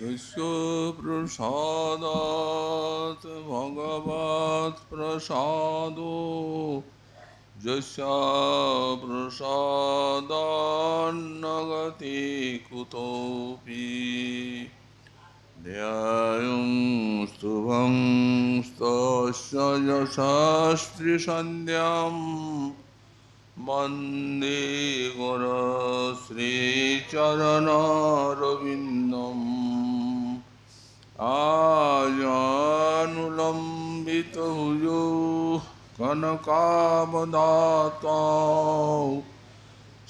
यस्य प्रसादात् भगवत्प्रसादो यस्य प्रसादान्नगति कुतोऽपि ध्यानं स्तुवं स्तस्य यशस्त्रिसन्ध्यां वन्दे गुरुश्रीचरणरविन्दम् आजानुलम्बितभुजौ कनकावदातौ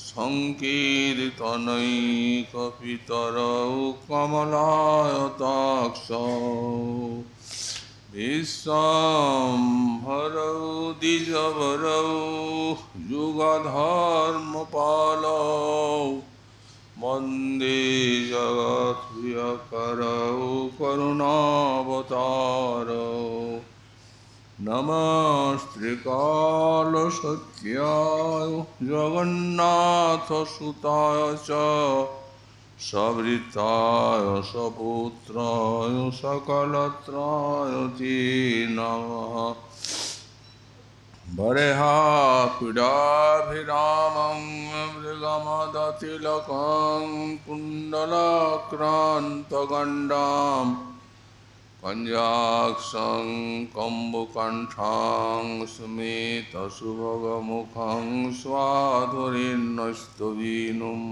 सङ्कीर्तनैकपितरौ कमलायताक्षौ विश्वाम्भरौ द्विजवरौ युगधर्मपालौ वन्दे जगत्प्रियकरौ करुणावतारौ नमस्त्रिकालसत्याय जगन्नाथसुताय च सवृताय सपुत्राय सकलत्राय ते नमः वरेहापीडाभिरामं मृगमदतिलकं कुण्डलाक्रान्तगण्डां कञ्जाक्षं कम्बुकण्ठां स्मितसुभगमुखं स्वाधुरीन्नस्तवीनुं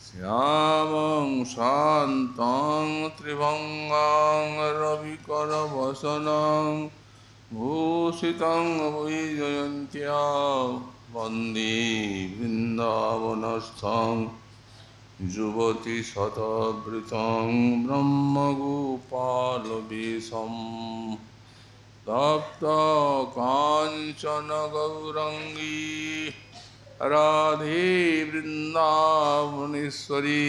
श्यामं शान्तं त्रिभङ्गां रविकरवसनं भूषितं वैजयन्त्या वन्दे वृन्दावनस्थं युवतिशतवृतं ब्रह्मगोपालवेशं तप्तकाञ्चन गौरङ्गी राधे वृन्दावनेश्वरी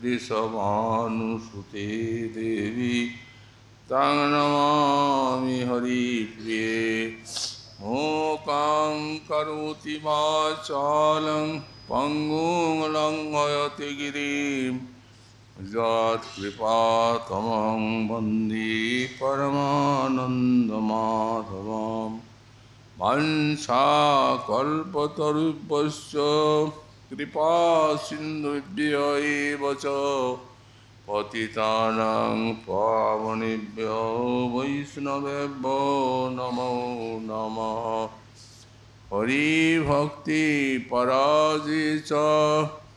वृषभानुसुते देवी तं नमामि हरिप्रिये मूकां करोति वाचालं पङ्गुं लङ्घयति गिरिं यत्कृपातमं वन्दे परमानन्दमाधवं वंशाकल्पतरुभ्यश्च कृपासिन्धुभ्य एव च पतितानां पावनेभ्यो वैष्णवेभ्यो नमो नमः हरिभक्तिपराजय च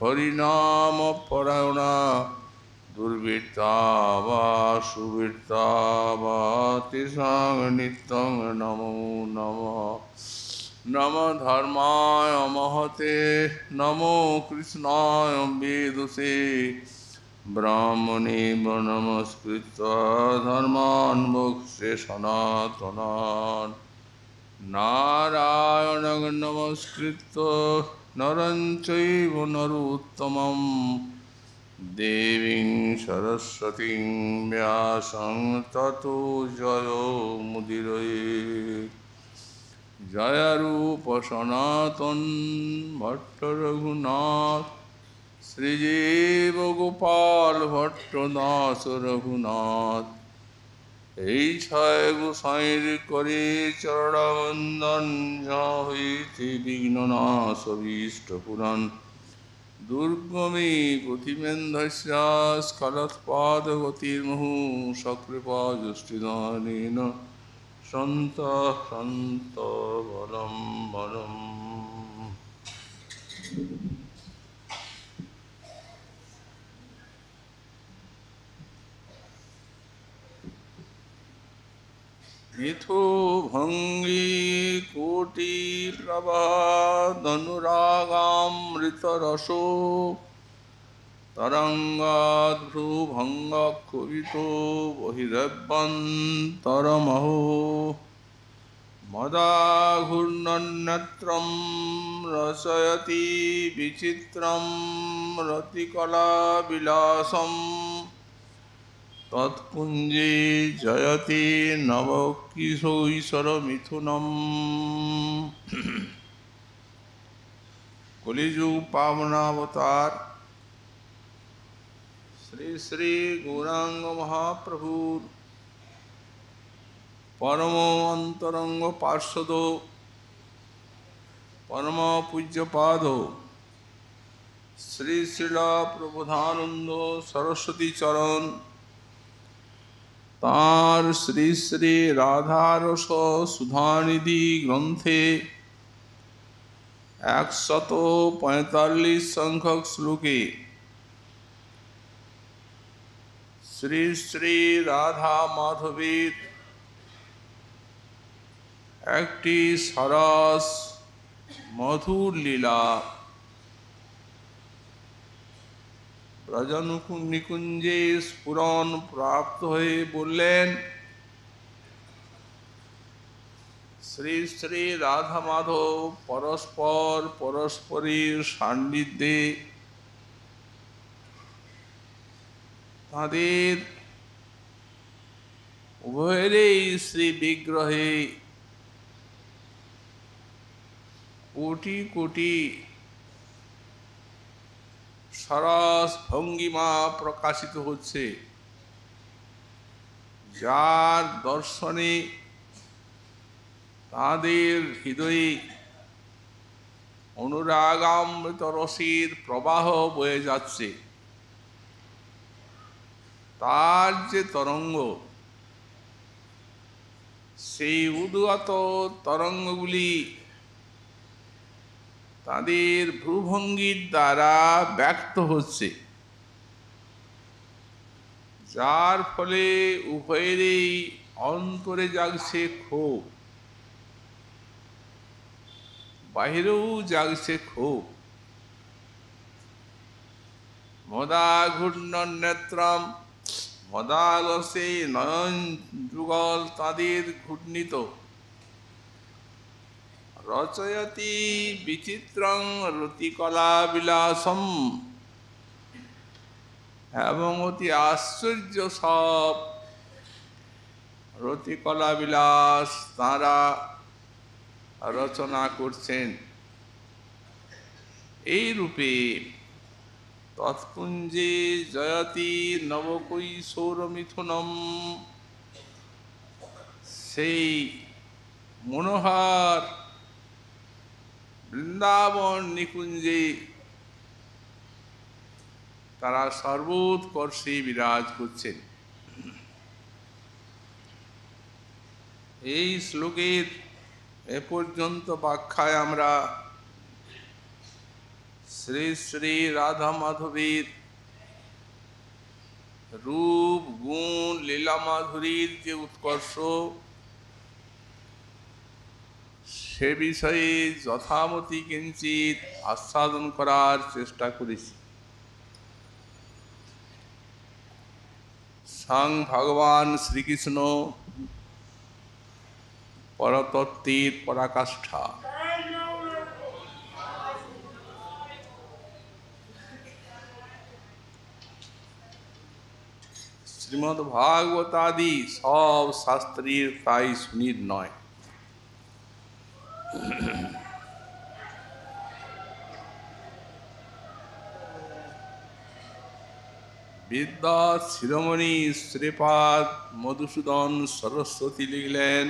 हरिनामपरायणा दुर्वृत्ता वा सुवृत्ता वा तेषां नित्यं नमो नमः नमो धर्माय महते नमो कृष्णाय वेदसे ब्राह्मणे नमस्कृत्य धर्मान् मोक्षे सनातनान् नारायणं नमस्कृत्य नरं चैव नरोत्तमं देवीं सरस्वतीं व्यासं ततो जयो मुदीरये जय रूप सनातन भट्ट रघुनाथ श्रीजीव गोपाल भट्ट दास रघुनाथ এই ছয় গোসাইর করে চরণবন্দন যা হইতে বিঘ্ননাশ পুরাণ দুর্গমে গতিমেন্দ্রস্য স্খলৎপাদগতির্মুহু সকৃপা যষ্টিদানেন সন্ত সন্ত বলম বলম। मिथो भंगी कोटि प्रभादनुरागामृतरसो तरंगाद्भ्रुभंगकुवितो बहिरभ्यन्तरमहो मदाघूर्णन्नेत्रं रसयति विचित्रं रतिकलाविलासम् तत्कुञ्जे जयति नवकिशोरमिथुनम्। कलिजुग पावनावतार শ্রী শ্রী গৌরাঙ্গ মহাপ্রভুর পরম অন্তরঙ্গ পার্ষদ পরম পূজ্যপাদ শ্রী শ্রীল প্রবোধানন্দ সরস্বতী চরণ তাঁর শ্রী শ্রী রাধারস সুধানিধি গ্রন্থে 145 সংখ্যক শ্লোকে শ্রী শ্রী রাধা মাধবীর একটি সরস মধুর লীলা ব্রজনিকুঞ্জে স্ফুরণ প্রাপ্ত হয়ে বললেন, শ্রী শ্রী রাধা মাধব পরস্পর পরস্পরের সান্নিধ্যে তাঁদের উভয়েরই শ্রী বিগ্রহে কোটি কোটি সরস ভঙ্গিমা প্রকাশিত হচ্ছে, যার দর্শনে তাদের হৃদয়ে অনুরাগামৃত রসের প্রবাহ বয়ে যাচ্ছে। তার যে তরঙ্গ, সেই উদ্গত তরঙ্গগুলি তাদের ভ্রুভঙ্গির দ্বারা ব্যক্ত হচ্ছে, যার ফলে উভয়েরই অন্তরে জাগছে ক্ষোভ, বাহিরেও জাগছে ক্ষোভ। মদাঘূর্ণ নেত্রম, মদালসে নয়ন যুগল তাদের ঘূর্ণিত। রচয়তি বিচিত্রং রতিকলা বিলাসম, এবং অতি আশ্চর্য সব রতিকলা বিলাস তাঁরা রচনা করছেন। এই রূপে তৎপুঞ্জে জয়তি নবকৈশোর মিথুনম, সেই মনোহর বৃন্দাবন নিকুঞ্জে তারা সর্বোৎকর্ষে বিরাজ করছেন। এই শ্লোকের এ পর্যন্ত ব্যাখ্যায় আমরা শ্রী শ্রী রাধা মাধবীর রূপ গুণ লীলা মাধুরীর যে উৎকর্ষ, সে বিষয়ে যথামতি কিঞ্চিত আস্বাদন করার চেষ্টা করেছি। স্বয়ং ভগবান শ্রীকৃষ্ণ পরতত্ত্বের পরাকাষ্ঠা। শ্রীমদ্ ভাগবতাদি সব শাস্ত্রের তাই সুনির্ণয়। বিদ্যা শিরোমণি শ্রীপাদ মধুসূদন সরস্বতী লিখলেন,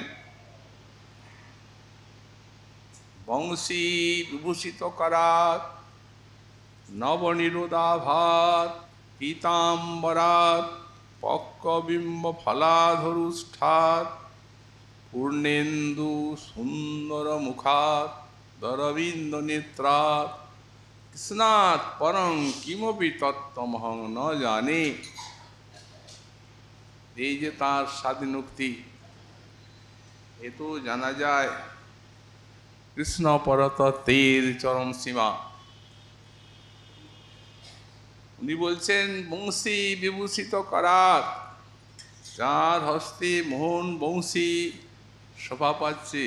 বংশী বিভূষিত করাত নবনিরোধাভাত পীতাম্বরাত পক্কবিম্ব ফলাধরুষ্ঠাত পূর্ণেন্দু সুন্দর মুখাত দরবিন্দ নেত্রাত কৃষ্ণাৎ পরং কিমপি তত্ত্বমহং ন জানে। এই যে তাঁর স্বাধীনোক্তি, এ তো জানা যায় কৃষ্ণ পরতত্ত্বের চরম সীমা। উনি বলছেন বংশী বিভূষিত করাত, যার হস্তে মোহন বংশী শোভা পাচ্ছে।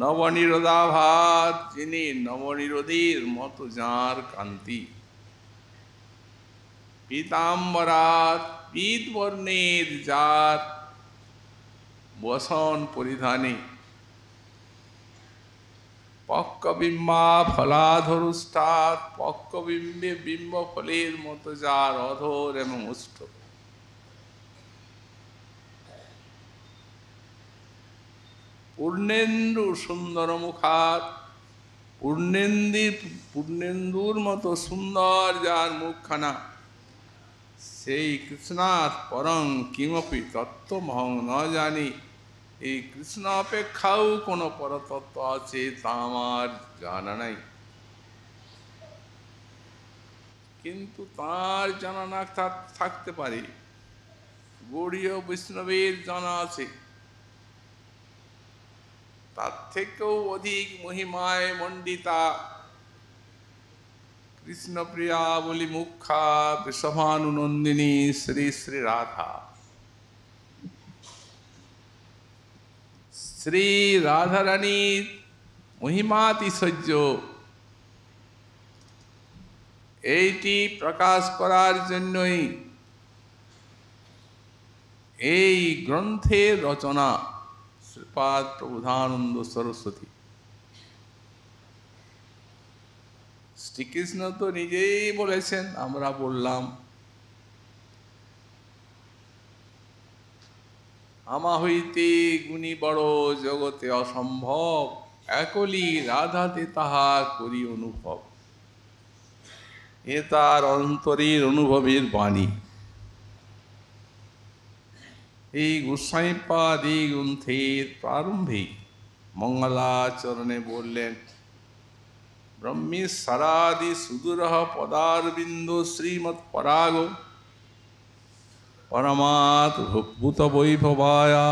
নবনিরোধাভাত, যিনি নবনিরোধীর মতো যাঁর কান্তি। পীতাম্বরাত, পীত বর্ণের যার বসন পরিধানে। পক্ক পক্কবিম্বা ফলাধরুষ্ঠাৎ, পক্কবিম্বে বিম্ব ফলের মতো যার অধর এবং ওষ্ঠ। পূর্ণেন্দু সুন্দর মুখাত, পূর্ণেন্দুর মতো সুন্দর যার মুখখানা, সেই কৃষ্ণাৎ পরং কিমপি তত্ত্বমহং ন জানি। এই কৃষ্ণ অপেক্ষাও কোনো পরতত্ত্ব আছে তা আমার জানা নাই। কিন্তু তার জানা না থাকতে পারে, গৌড়ীয় বৈষ্ণবের জানা আছে। তার থেকেও অধিক মহিমায় মণ্ডিতা কৃষ্ণপ্রিয়া বলি মুখা বৃষভানুনন্দিনী শ্রী শ্রী রাধা। শ্রী রাধারানীর মহিমাতিশয্য এইটি প্রকাশ করার জন্যই এই গ্রন্থের রচনা শ্রীপাদ প্রবোধানন্দ সরস্বতী। শ্রীকৃষ্ণ তো নিজেই বলেছেন, আমরা বললাম, আমা হইতে গুণী বড় জগতে অসম্ভব, একলি রাধাতে তাহা করি অনুভব। এ তার অন্তরের অনুভবের বাণী। এই গোসাইপাদ এই গ্রন্থের প্রারম্ভে মঙ্গলাচরণে বললেন, ব্রহ্মেশ্বরাদি সুদূরঃ পদারবিন্দ শ্রীমৎ পরাগ পরমাৎ ভূত বৈভবায়া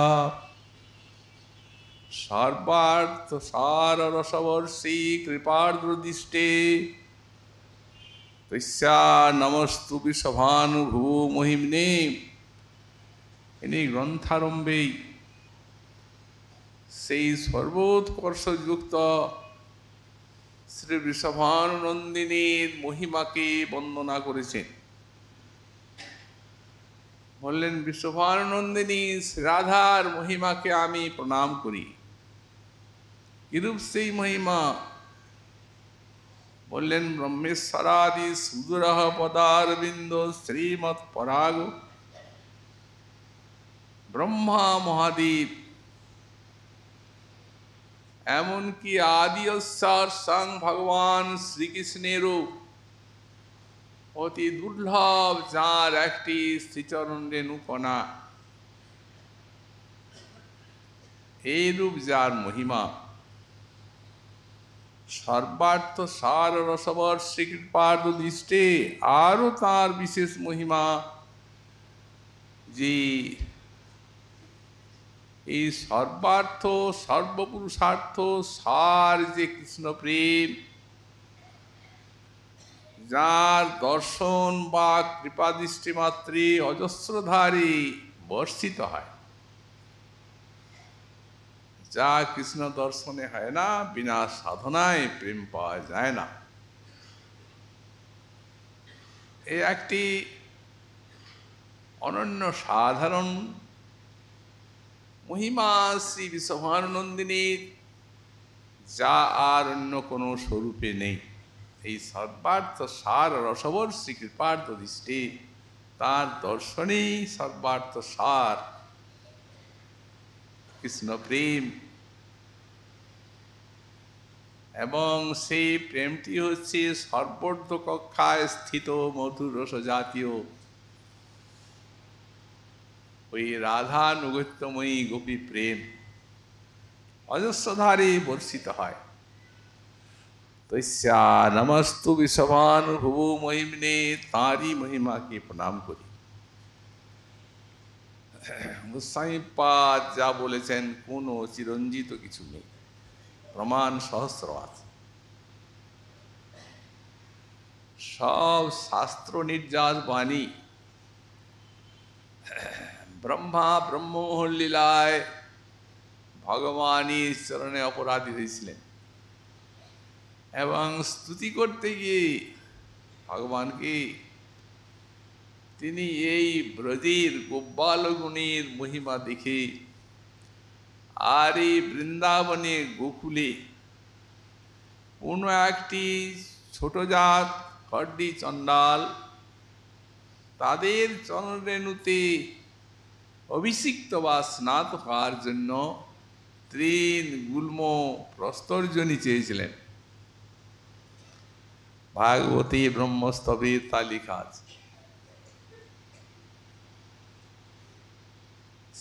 সর্বার্থ সার রসবর্ষী কৃপার্দ্রদৃষ্টে তস্যা নমস্তু বিশ্বভানুভূ মহিম্নে। ইনি গ্রন্থারম্ভেই সেই সর্বোৎকর্ষযুক্ত শ্রী বৃষভানুনন্দিনীর মহিমাকে বন্দনা করেছেন। বললেন, বৃষভানুনন্দিনী রাধার মহিমাকে আমি প্রণাম করি। কিরূপ সেই মহিমা? বললেন, ব্রহ্মেশ্বরাদি সুদূরঃ পদারবিন্দ শ্রীমৎ পরাগ। ব্রহ্মা মহাদেব, এমনকি আদি ঈশ্বর স্বয়ং ভগবান শ্রীকৃষ্ণেরও অতি দুর্লভ যার একটি শ্রীচরণ রেণুকণা, এইরূপ যার মহিমা, সর্বার্থ সার রসবর শ্রীকৃপার্দ দৃষ্টে আরও তার বিশেষ মহিমা যে এই সর্বার্থ সর্বপুরুষার্থ সার যে কৃষ্ণ প্রেম, যার দর্শন বা কৃপাদৃষ্টি মাত্রে অজস্রধারে বর্ষিত হয়, যা কৃষ্ণ দর্শনে হয় না, বিনা সাধনায় প্রেম পাওয়া যায় না। এই একটি অনন্য সাধারণ মহিমা শ্রী বৃষভানুনন্দিনীর, যা আর অন্য কোনো স্বরূপে নেই। এই সর্বার্থ সার রসবর্ষী কৃপার্থ দৃষ্টি, তার দর্শনেই সর্বার্থ সার কৃষ্ণ প্রেম। এবং সেই প্রেমটি হচ্ছে সর্বোর্ধ্ব কক্ষায় স্থিত মধুর রস জাতীয় ওই রাধা নুগত্যময়ী গোপী প্রেম অজস্রধারে বর্ষিত হয়। তস্যা নমস্তু বিশ্বভানুভূ মহিম্নে, তাঁরই মহিমাকে প্রণাম করি। গোস্বামীপাদ যা বলেছেন কোনো চিরঞ্জিত কিছু নেই, প্রমাণ সহস্র আছে। সব শাস্ত্র নির্যাস বাণী। ব্রহ্মা ব্রহ্মোহর লীলায় ভগবানের চরণে অপরাধী হয়েছিলেন এবং স্তুতি করতে গিয়ে ভগবানকে তিনি এই ব্রজের গোপালগুণের মহিমা দেখে আর এই বৃন্দাবনে গোকুলে কোনো একটি ছোট জাত খড্ডি চণ্ডাল তাদের চরণরেণুতে অভিষিক্ত বা স্নাত হওয়ার জন্য গুল্ম প্রস্তর্জনী চেয়েছিলেন। ভাগবতী ব্রহ্মস্তবে তা লেখা আছে।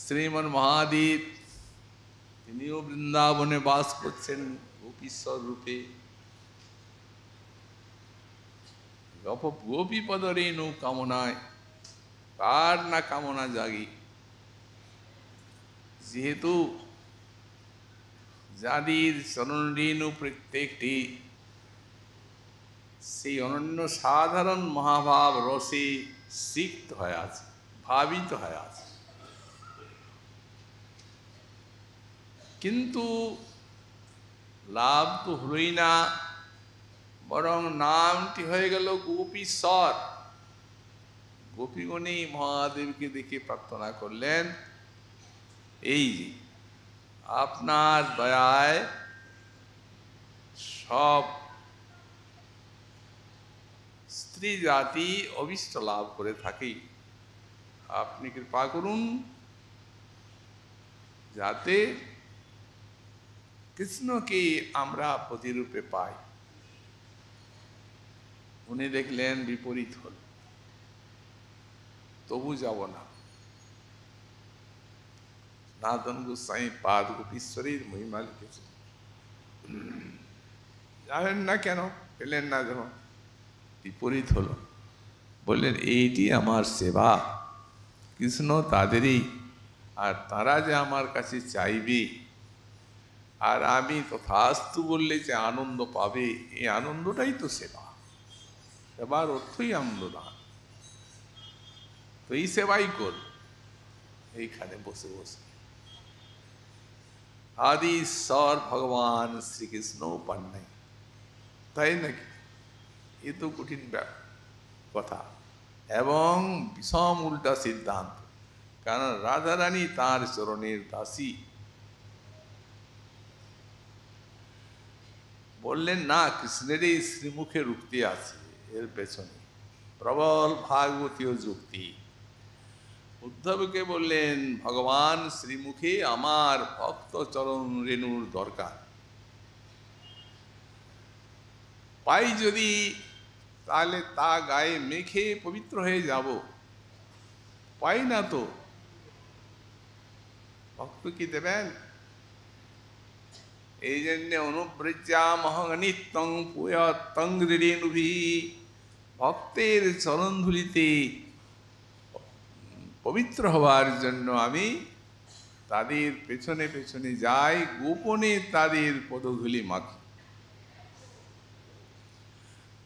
শ্রীমন মহাদেব তিনিও বৃন্দাবনে বাস করছেন গোপীশ্বর রূপে। গোপীপদ রেণু কামনায় কার না কামনা জাগি। যেহেতু যাদের চরণ রেণু প্রত্যেকটি সেই অনন্য সাধারণ মহাভাব রসে সিক্ত হয়ে আছে, ভাবিত হয়ে আছে। কিন্তু লাভ তো হলোই না, বরং নামটি হয়ে গেল গোপীশ্বর। গোপীগণই মহাদেবকে দেখে প্রার্থনা করলেন, এই যে আপনার দয়ায় সব স্ত্রী জাতি অভিষ্ট লাভ করে থাকি, আপনি কৃপা করুন যাতে কৃষ্ণকে আমরা প্রতিরূপে পাই। উনি দেখলেন বিপরীত হল, তবু যাব না। নাদন গোস্বাই পাদ গোপীশ্বরীর মহিমা লিখেছে। জানেন না কেন পেলেন না? যখন বিপরীত হলো, বললেন এইটি আমার সেবা, কৃষ্ণ তাদেরই, আর তারা যে আমার কাছে চাইবে আর আমি তথাস্তু বললে যে আনন্দ পাবে, এই আনন্দটাই তো সেবা। সেবার অর্থই আনন্দদান। তো এই সেবাই কর এইখানে বসে বসে। আদি ঈশ্বর ভগবান শ্রীকৃষ্ণ পান্নাই, তাই নাকি? এ তো কঠিন কথা এবং বিষম উল্টা সিদ্ধান্ত। কারণ রাধারানী তাঁর চরণের দাসী। বললেন না, কৃষ্ণের এই শ্রীমুখে রুক্তি আছে, এর পেছনে প্রবল ভাগবতীয় যুক্তি। উদ্ধবকে বললেন, ভগবান শ্রীমুখে আমার ভক্ত চরণ রেণুর দরকার। পাই যদি, তাহলে তা গায়ে মেখে পবিত্র হয়ে যাব। পাই না তো ভক্ত কি দেবেন? এই জন্য অনুব্রজ্যামহনিত্যং পুয়ত্তং রেণুভি, ভক্তের চরণধুলিতে পবিত্র হওয়ার জন্য আমি তাদের পেছনে পেছনে যাই, গোপনে তাদের পদধূলি মাখি।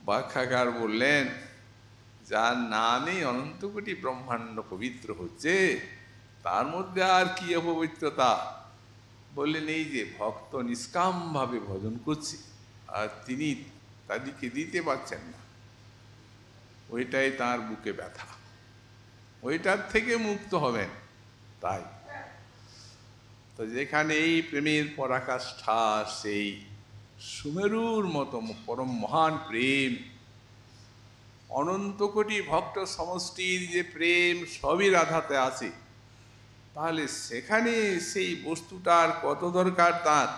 ব্যাখ্যাকার বললেন, যার নামে অনন্ত কোটি ব্রহ্মাণ্ড পবিত্র হচ্ছে, তার মধ্যে আর কি অপবিত্রতা? বললেন, এই যে ভক্ত নিষ্কাম ভাবে ভজন করছে আর তিনি তাদেরকে দিতে পারছেন না, ওইটাই তার বুকে ব্যথা, ওইটার থেকে মুক্ত হবেন। তাই তো যেখানে এই প্রেমের পরাকাষ্ঠা, সেই সুমেরুর মতো পরম মহান প্রেম, অনন্ত কোটি ভক্ত সমষ্টির যে প্রেম সবই রাধাতে আছে, তাহলে সেখানে সেই বস্তুটার কত দরকার তার?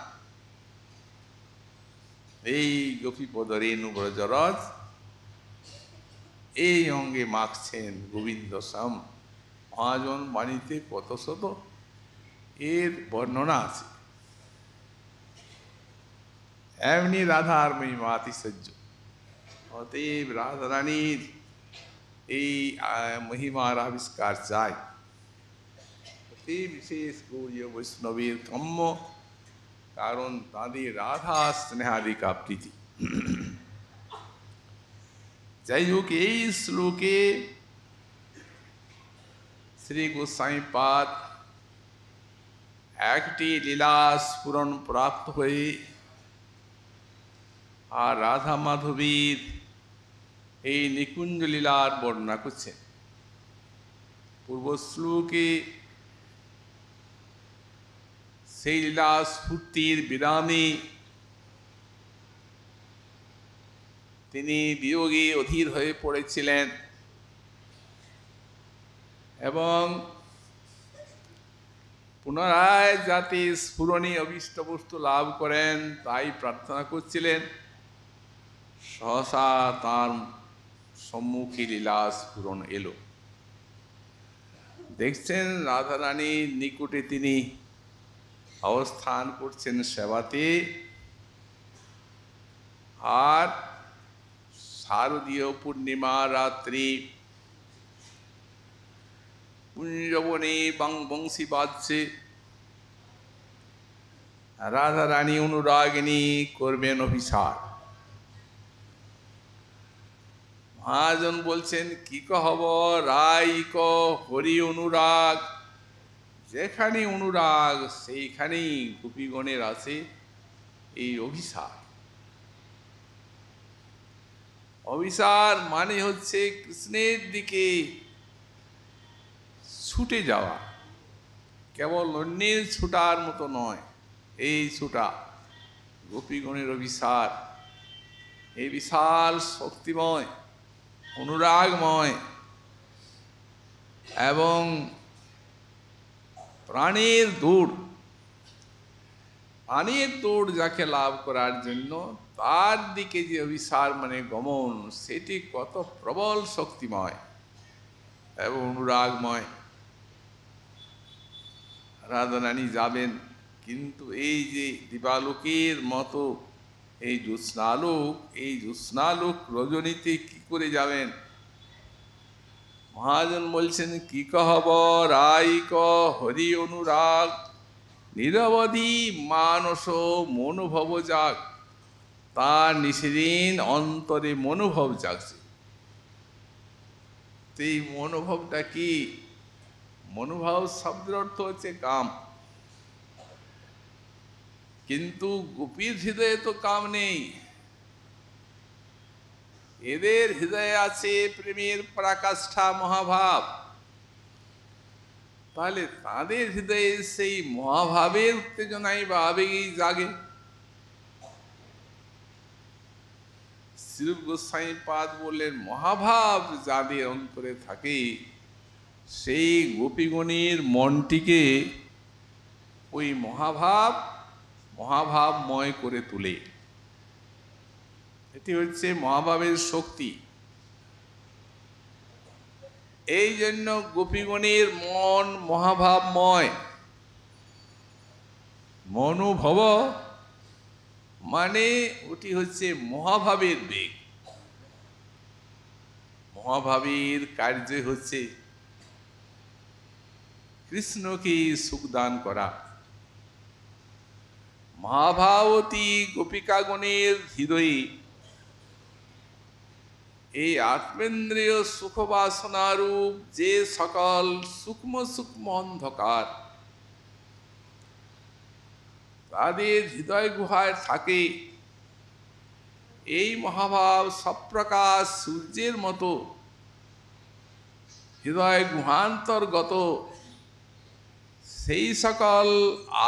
এই গোপীপদ রেণু ব্রজরজ এই অঙ্গে মাখছেন গোবিন্দ শ্যাম। মহাজন বাণীতে কত শত এর বর্ণনা আছে। এমনি রাধার মহিমা আতিশয্য। অতএব রাধারানীর এই মহিমার আবিষ্কার চাই। অতি বিশেষ গৌরীয় বৈষ্ণবের কাম্য, কারণ তাদের রাধা স্নেহাদিকা প্রীতি। যাই হোক, এই শ্লোকে শ্রী গোস্বামী পাদ একটি লীলা স্ফুরণ প্রাপ্ত হয়ে আর রাধা মাধবীর এই নিকুঞ্জ লীলার বর্ণনা করছেন। পূর্ব শ্লোকে সেই লীলা স্ফূর্তির বিরামে তিনি বিয়োগে অধীর হয়ে পড়েছিলেন এবং পুনরায় যাতে স্ফুরণী অভীষ্ট বস্তু লাভ করেন তাই প্রার্থনা করছিলেন। সহসা তার সম্মুখে লীলা স্ফুরণ এলো। দেখছেন রাধারানীর নিকটে তিনি অবস্থান করছেন সেবাতে, আর শারদীয় পূর্ণিমা রাত্রি কুঞ্জবনে বংশী বাজছে। রাধারানী অনুরাগিনী করবেন অভিসার। মহাজন বলছেন, কি কহব রাই ক হরি অনুরাগ। যেখানে অনুরাগ সেইখানেই গোপীগণের আছে এই অভিসার। অভিসার মানে হচ্ছে কৃষ্ণের দিকে ছুটে যাওয়া, কেবল অন্যের ছুটার মতো নয়। এই ছুটা গোপীগণের অভিসার, এই বিশাল শক্তিময় অনুরাগময় এবং প্রাণের দৌড়, প্রাণের দৌড় যাকে লাভ করার জন্য তার দিকে যে অভিসার মানে গমন, সেটি কত প্রবল শক্তিময় এবং অনুরাগময়। রাধারানী যাবেন, কিন্তু এই যে দিবালোকের মতো এই জ্যোৎস্নালোক, এই জ্যোৎস্নালোক রজনীতে কি করে যাবেন? মহাজন বলছেন, কি কহব রাই ক হরি অনুরাগ। নিরবধি মানস মনোভব যাক। তার নিশিদিন অন্তরে মনোভব জাগছে। এই মনোভাবটা কি? মনোভাব শব্দের অর্থ হচ্ছে কাম, কিন্তু গোপীর হৃদয়ে তো কাম নেই। এদের হৃদয়ে আছে প্রেমের পরাকাষ্ঠা মহাভাব। তাহলে তাদের হৃদয়ে সেই মহাভাবের উত্তেজনাই বা আবেগেই জাগে। শ্রীরূপ গোস্বামী পাদ বললেন, মহাভাব যাদের অন্তরে থাকে সেই গোপীগণের মনটিকে ওই মহাভাবময় করে তোলে। এটি হচ্ছে মহাভাবের শক্তি। এই জন্য গোপীগণের মন মহাভাবময়। মনোভব মানে ওটি হচ্ছে মহাভাবের বেগ। মহাভাবের কার্য হচ্ছে কৃষ্ণকে সুখদান করা। মহাভাবতী গোপিকাগণের হৃদয়ে এই আত্মেন্দ্রিয় সুখবাসনারূপ যে সকল সূক্ষ্ম সূক্ষ্ম অন্ধকার তাদের হৃদয় গুহায় থাকে, এই মহাভাব সপ্রকাশ সূর্যের মতো হৃদয় গুহান্তর্গত সেই সকল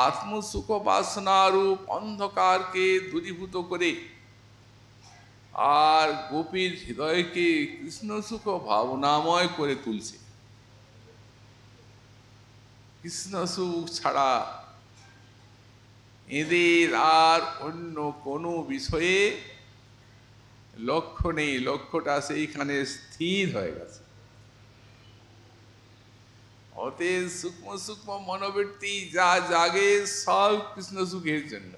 আত্মসুখ বাসনারূপ অন্ধকারকে দূরীভূত করে আর গোপীর হৃদয়কে কৃষ্ণসুখ ভাবনাময় করে তুলছে। কৃষ্ণসুখ ছাড়া এদের আর অন্য কোনো বিষয়ে লক্ষ্য নেই। লক্ষ্যটা সেইখানে স্থির হয়ে গেছে। অতএব সূক্ষ্ম সূক্ষ্ম মনোবৃত্তি যা জাগে সব কৃষ্ণ সুখের জন্য।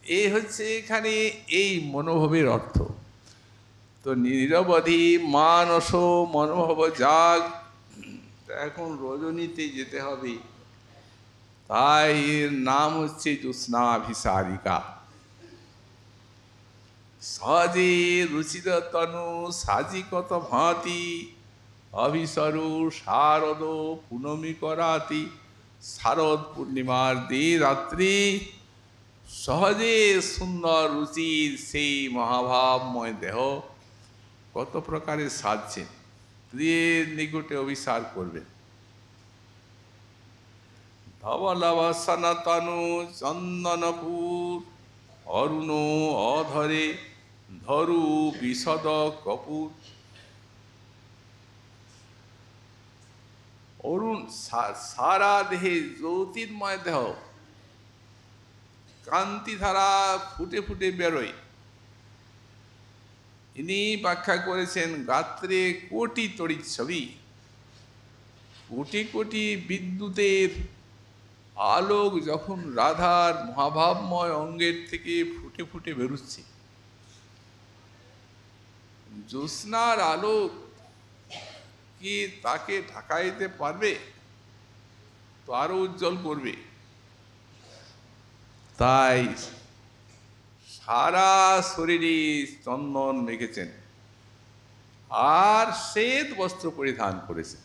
এই হচ্ছে এখানে এই মনোভাবের অর্থ। তো নিরবধি মানস মনোভাব জাগ। এখন রজনীতে যেতে হবে, তাই এর নাম হচ্ছে জ্যোৎস্নাভিসারিকা। সহজে রুচির তনু সাজি কত ভাঁতি, অভিসরু শারদ পুনমি করাতি। শারদ পূর্ণিমার রাত্রি সহজে সুন্দর রুচির সেই মহাভাবময় দেহ কত প্রকারে সাজছেন, প্রিয়ের নিকটে অভিসার করবেন। ধবলব সনাতনু চন্দনপুর অরুণ অধরে ধরু বিশদ কপুর। অরুণ সারা দেহে জ্যোতির্ময় দেহ, কান্তি ধারা ফুটে ফুটে বেরোয়। ইনি ব্যাখ্যা করেছেন গাত্রে কোটি তড়িৎ ছবি, কোটি কোটি বিদ্যুতের আলোক যখন রাধার মহাভাবময় অঙ্গের থেকে ফুটে ফুটে বেরোচ্ছে, জ্যোৎস্নার আলোক কি তাকে ঢাকাইতে পারবে? তো আরো উজ্জ্বল করবে। তাই সারা শরীরে চন্দন মেখেছেন আর শ্বেত বস্ত্র পরিধান করেছেন।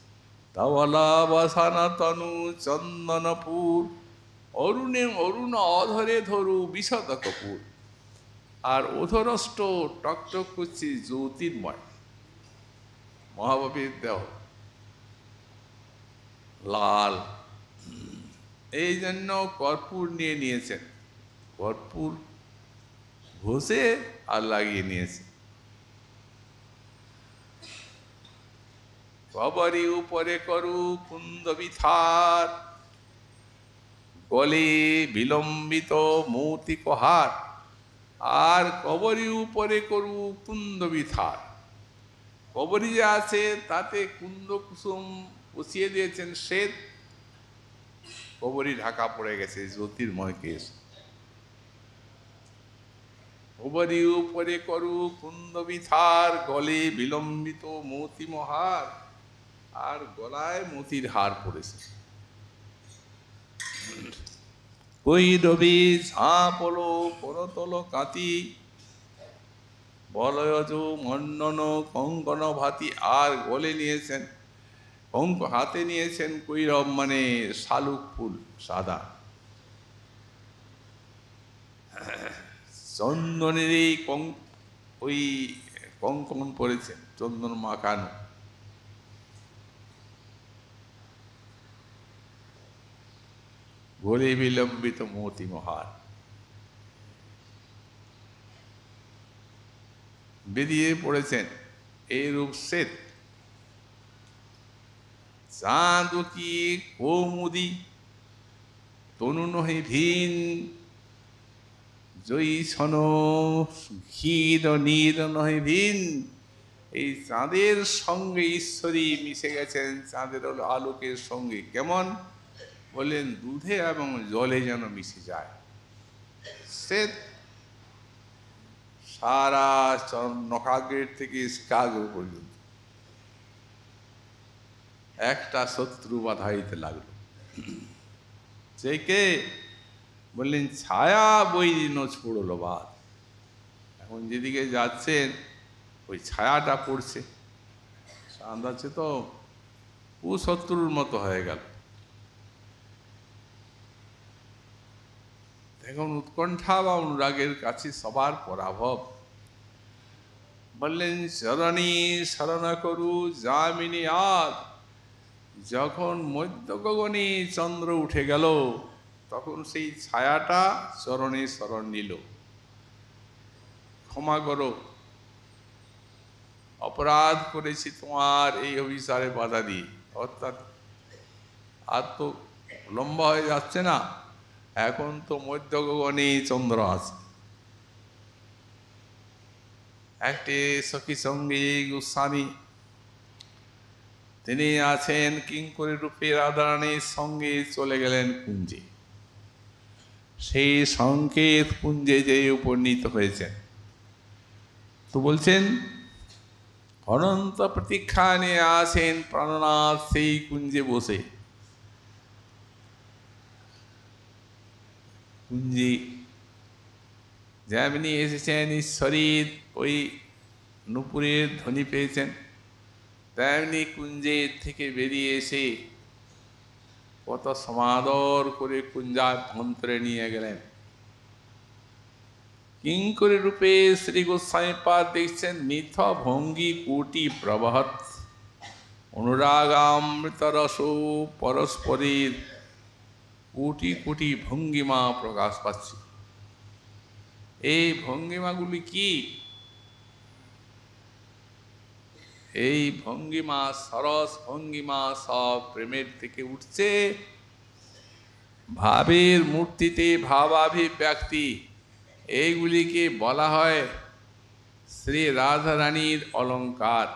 ধবলা বসানা তনু চন্দনপুর, অরুণে অরুণ অধরে ধরু বিশদ কপুর। আর অধরষ্ট টকটক করছে জ্যোতির্ময় মহাভাবের দেহ, লাল। এই জন্য কর্পূর নিয়ে নিয়েছেন, কর্পূর ঘষে আর লাগিয়ে নিয়েছে। কবরী উপরে করু কুন্দ বিথার, গলে বিলম্বিত মৌতিক হার। আর কবরী উপরে করু কুন্দ বিথার, কবরী যে আছে তাতে কুন্দ কুসুম বসিয়ে দিয়েছেন শ্বেত, কবরী ঢাকা পড়ে গেছে জ্যোতির্ময় কেশ। কবরী উপরে করু কুন্দ বিথার, গলে বিলম্বিত মৌতি মহার। আর গলায় মতির হার পড়েছে। কৈরবী ঝাঁপল করতল কাতি, বলয়জ মন্ডন কঙ্কন ভাতি। আর গলে নিয়েছেন হাতে নিয়েছেন কৈরব মানে শালুক ফুল সাদা। চন্দনের এই ওই কঙ্কন পরেছেন, চন্দন মাখানো। গলে বিলম্বিত মতি মহার। বেরিয়ে পড়েছেন এই রূপ শ্বেত। চাঁদ কি কৌমুদি তনু নহে ভিন, জৈসন ক্ষীর নীর নহে ভিন। এই চাঁদের সঙ্গে ঈশ্বরী মিশে গেছেন, চাঁদের আলোকের সঙ্গে। কেমন বললেন? দুধে এবং জলে যেন মিশে যায়। শ্বেত সারা নখাগ্রের থেকে শিকাগ্র পর্যন্ত একটা শত্রু বাধা দিতে লাগলো। সে কে? বললেন ছায়া বৈরিন ছড়ল বাদ। এখন যেদিকে যাচ্ছেন ওই ছায়াটা পড়ছে, আন্দাজে তো কুশত্রুর মতো হয়ে গেল। এখন উৎকণ্ঠা বা অনুরাগের কাছে সবার পরাভব। বললেন শরণী শরণ করু যামিনী আদ। যখন মধ্য গগনে চন্দ্র উঠে গেল তখন সেই ছায়াটা চরণে শরণ নিল। ক্ষমা করো, অপরাধ করেছি তোমার এই অভিসারে বাধা দিয়ে। অর্থাৎ আর তো লম্বা হয়ে যাচ্ছে না, এখন তো মধ্য গগনে চন্দ্র আছে। একটি সখী সঙ্গী গোস্বামী, তিনি আছেন কিঙ্করী রূপে রাধারানীর সঙ্গে চলে গেলেন কুঞ্জে। সেই সংকেত কুঞ্জে যে উপনীত হয়েছেন, তো বলছেন অনন্ত প্রতীক্ষা নিয়ে আছেন প্রাণনাথ সেই কুঞ্জে বসে। কুঞ্জে যেমনি এসেছেন ঈশ্বরীর ওই নূপুরের ধ্বনি পেয়েছেন, তেমনি কুঞ্জের থেকে বেরিয়ে এসে কত সমাদর করে কুঞ্জাভ্যন্তরে নিয়ে গেলেন। কিঙ্করী রূপে শ্রী গোস্বামীপাদ দেখছেন মিথ ভঙ্গি কোটি প্রবহৎ, অনুরাগামৃত রস পরস্পরের কোটি কোটি ভঙ্গিমা প্রকাশ পাচ্ছে। এই ভঙ্গিমাগুলি কি? এই ভঙ্গিমা, সরস ভঙ্গিমা সব প্রেমের থেকে উঠছে। ভাবের মূর্তিতে ভাবাভিব্যক্তি, এইগুলিকে বলা হয় শ্রী রাধারানীর অলঙ্কার।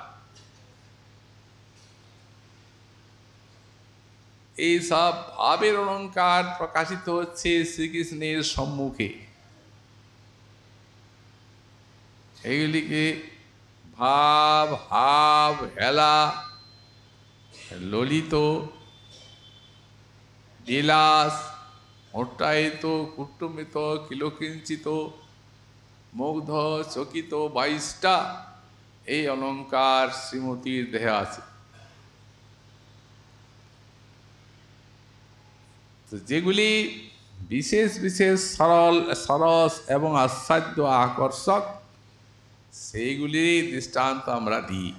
এই সব ভাবের অলঙ্কার প্রকাশিত হচ্ছে শ্রীকৃষ্ণের সম্মুখে। এইগুলিকে ভাব, হাব, হেলা, ললিত, বিলাস, মোট্টায়িত, কুটুম্বিত, কিলকিঞ্চিত, মুগ্ধ, চকিত, 22টা এই অলঙ্কার শ্রীমতীর দেহে আছে। তো যেগুলি বিশেষ বিশেষ সরল, সরস এবং আস্বাদ্য আকর্ষক, সেইগুলি দৃষ্টান্ত আমরা দিই।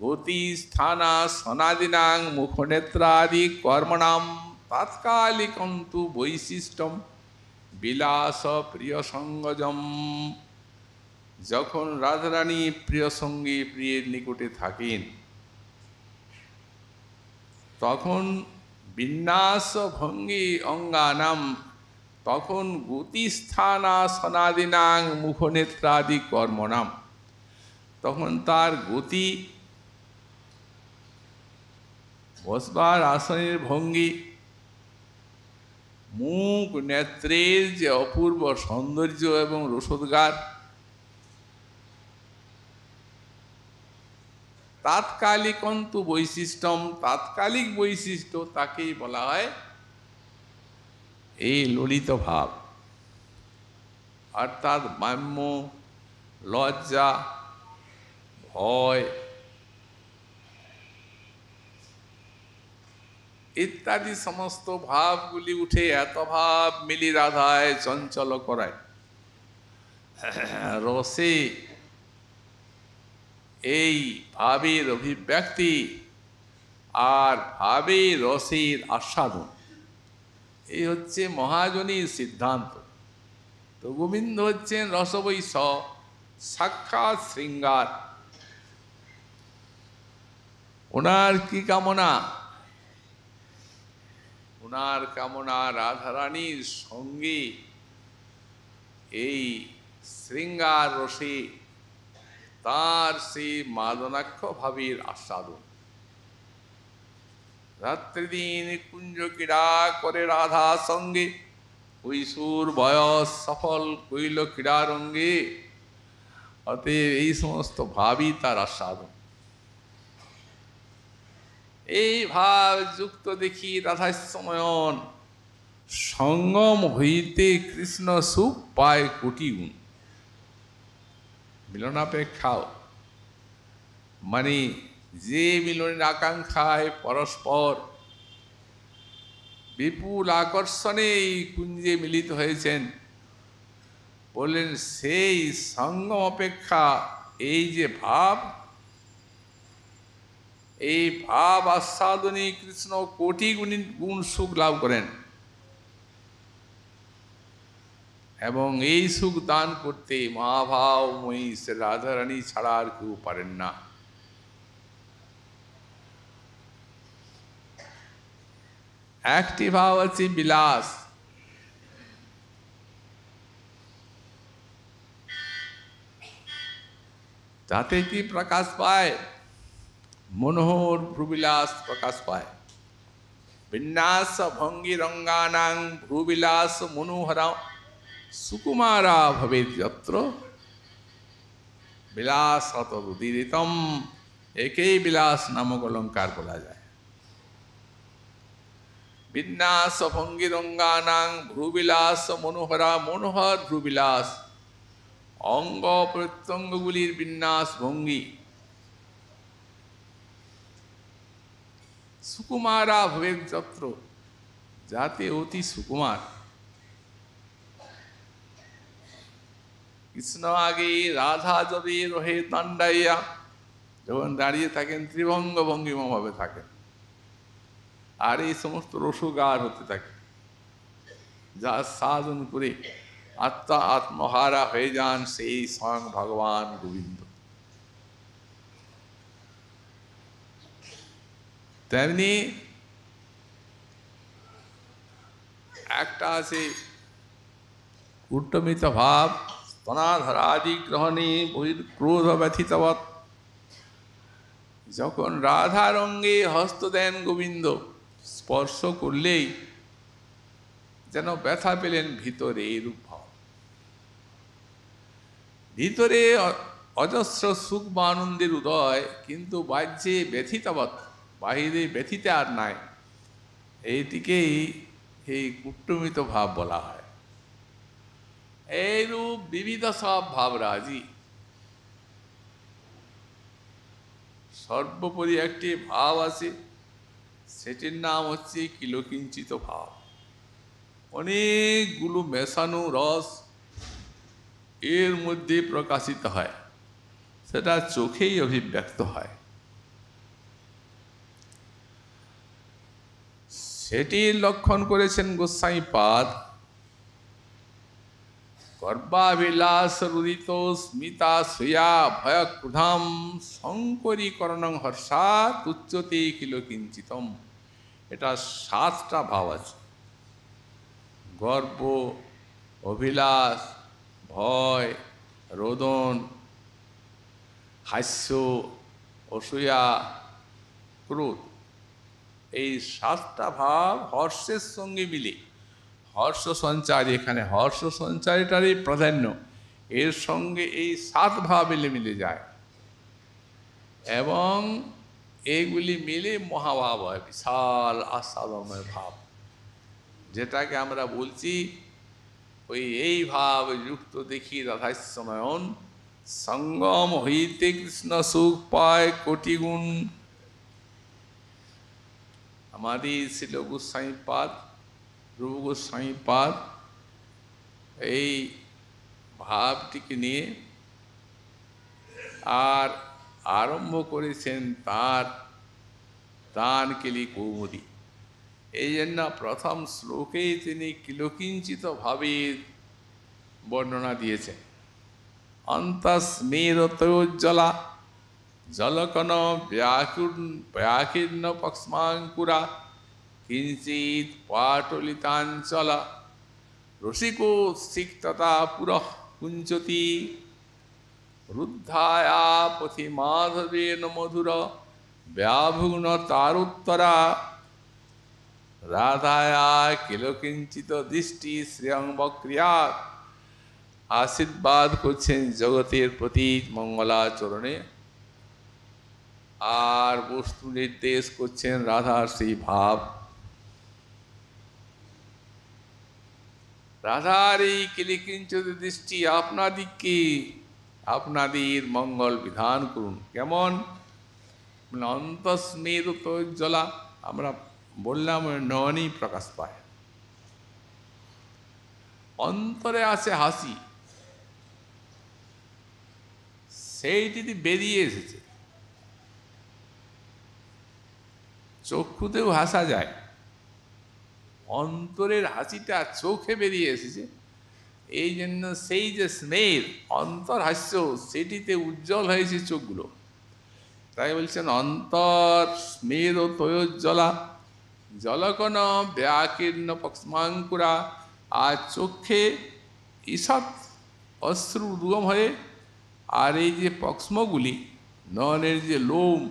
গতি স্থানা সনাদিনাং মুখনেত্রাদি কর্মণাম তাৎকালিকন্তু বৈশিষ্ট্যম বিলাস প্রিয় সঙ্গজম। যখন রাধারানী প্রিয় সঙ্গী প্রিয়ের নিকটে থাকেন, তখন বিন্যাস ভঙ্গি অঙ্গানাম, তখন গতিস্থানা সনাদিনাং মুখনেত্রাদি কর্মণাম, তখন তার গতি, বসবার আসনের ভঙ্গি, মুখ নেত্রের যে অপূর্ব সৌন্দর্য এবং রসোদ্গার, তাৎকালিকন্তু বৈশিষ্ট্যম, তাৎকালিক বৈশিষ্ট্য, তাকেই বলা হয় এই ললিত ভাব। অর্থাৎ মাম্য, লজ্জা, ভয় ইত্যাদি সমস্ত ভাবগুলি উঠে এত ভাব মিলি রাধায় চঞ্চল করায়। রসে এই ভাবের অভিব্যক্তি আর ভাবে রসের আস্বাদন, এই হচ্ছে মহাজনীর সিদ্ধান্ত। তো গোবিন্দ হচ্ছেন রসবৈষ, সাক্ষাৎ শৃঙ্গার। ওনার কি কামনা? ওনার কামনা রাধারানীর সঙ্গে এই শৃঙ্গার রসে তার সেই মাদনাক্ষ ভাবের আস্বাদন। রাত্রিদিন কুঞ্জ ক্রীড়া করে রাধা সঙ্গে, কৈশোর বয়স সফল কৈল ক্রীড়ারঙ্গে। অতএব এই সমস্ত ভাবই তার আস্বাদন। এই ভাব যুক্ত দেখি রাধাস্যময়ন, সঙ্গম হইতে কৃষ্ণ সুখ পায় কোটি গুণ। মিলনাপেক্ষাও মানে যে মিলনের আকাঙ্ক্ষায় পরস্পর বিপুল আকর্ষণে এই কুঞ্জে মিলিত হয়েছেন, বললেন সেই সঙ্গম অপেক্ষা এই যে ভাব, এই ভাব আস্বাদনে কৃষ্ণ কোটি গুণ সুখ লাভ করেন, এবং এই সুখ দান করতে মহাভাবময়ী রাধারানী ছাড়া আর কেউ পারেন না। একটি ভাব আছে বিলাস। তাতে কি প্রকাশ পায়? মনোহর ভ্রুবিলাস প্রকাশ পায়। বিন্যাস ভঙ্গি রঙ্গানাং ভ্রুবিলাস মনোহরা সুকুমারা ভবেৎ যত্র বিলাস তদুদিতম। একেই বিলাস নামক অলঙ্কার বলা যায়। বিন্যাস ভঙ্গি রঙ্গানাং ভ্রুবিলাস মনোহরা, মনোহর ভ্রুবিলাস, অঙ্গ প্রত্যঙ্গগুলির বিন্যাস ভঙ্গি। সুকুমারা ভবেৎ যত্র, যাতে অতি সুকুমার। কৃষ্ণ আগে, রাধা যবে রহে দণ্ডাইয়া, যখন দাঁড়িয়ে থাকেন ত্রিভঙ্গ ভঙ্গিমা ভাবে থাকেন, আর এই সমস্ত রসগার হতে থাকে। যার সাধন করে আত্মহারা হয়ে যান সেই স্বয়ং ভগবান গোবিন্দ। তেমনি একটা আছে কুট্টমিত ভাব, স্তনাধরাদি গ্রহণে বহির্ক্রোধ ব্যথিতবৎ। যখন রাধার অঙ্গে হস্ত দেন গোবিন্দ, স্পর্শ করলেই যেন ব্যথা পেলেন ভিতরে, এরূপ ভাব। ভিতরে অজস্র সুখ বা আনন্দের উদয়, কিন্তু বাহ্যে ব্যথিতবৎ, বাহিরে ব্যথিতে আর নাই। এইটিকেই এই কুট্টমিত ভাব বলা হয়। এইরূপ বিবিধ সব ভাবরাজি। সর্বোপরি একটি ভাব আছে, সেটির নাম হচ্ছে কিলকিঞ্চিত ভাব। অনেকগুলো মেশানো রস এর মধ্যে প্রকাশিত হয়, সেটা চোখেই অভিব্যক্ত হয়। সেটির লক্ষণ করেছেন গোস্বামীপাদ। গর্বাবিলাস রুদিত স্মিতা শ্রিয়া ভয় ক্রুধাম শঙ্করীকরণং হর্ষাৎ উচ্চতে কিলকিঞ্চিতম। এটা 7টা ভাব আছে। গর্ব, অভিলাষ, ভয়, রোদন, হাস্য, অসূয়া, ক্রোধ, এই 7টা ভাব হর্ষের সঙ্গে মিলে হর্ষ সঞ্চারী, এখানে হর্ষ সঞ্চারীটারই প্রাধান্য, এর সঙ্গে এই 7 ভাব মিলে যায় এবং এইগুলি মিলে মহাভাব হয়, বিশাল আস্বাদময় ভাব, যেটাকে আমরা বলছি এই ভাব যুক্ত দেখি রাধাস্যময়ন। সঙ্গম হইতে কৃষ্ণ সুখ পায় কোটি গুণ। আমাদের ছিল গোস্বামীপাদ, রূপ গোস্বামীপাদ এই ভাবটিকে নিয়ে আর আরম্ভ করেছেন তার দানকেলি কৌমুদী। এই জন্য প্রথম শ্লোকেই তিনি কিলকিঞ্চিত ভাবের বর্ণনা দিয়েছেন। অন্তস্মেরতোজ্জ্বলা জলকন ব্যাকীর্ণ পক্ষ্মাঙ্কুরা কিঞ্চিৎ পাটলিতাঞ্চলা রসিকো সিক্ততা পুরঃ কুঞ্চতি রুদ্ধায়া পথি মাধবেন মধুর ব্যাভুগ্ন তারুত্তরা রাধায়া কিলকিঞ্চিত দৃষ্টি শ্রেয়ং বক্রিয়াৎ। আশীর্বাদ করছেন জগতের প্রতি মঙ্গলাচরণে, আর বস্তু নির্দেশ করছেন রাধার সেই ভাব। রাধার এই কিলকিঞ্চিত দৃষ্টি আপনাদিকে, আপনাদের মঙ্গল বিধান করুন। কেমন? অন্তস্মেরতোজ্জ্বলা, আমরা বললাম নয়নেই প্রকাশ পায়, অন্তরে আছে হাসি, সেইটি বেরিয়ে এসেছে। চক্ষুতেও হাসা যায়, অন্তরের হাসিটা চোখে বেরিয়ে এসেছে। এই জন্য সেই যে স্মের অন্তর হাস্য, সেটিতে উজ্জ্বল হয়েছে চোখগুলো। তাই বলছেন অন্তর স্মের ও তয়োজ্জ্বলা জলকন ব্যাকীর্ণ পক্ষ্মাঙ্কুরা। আর চোখে ঈষৎ অশ্রু উদ্গম হয়ে, আর এই যে পক্ষ্মগুলি, নয়নের যে লোম,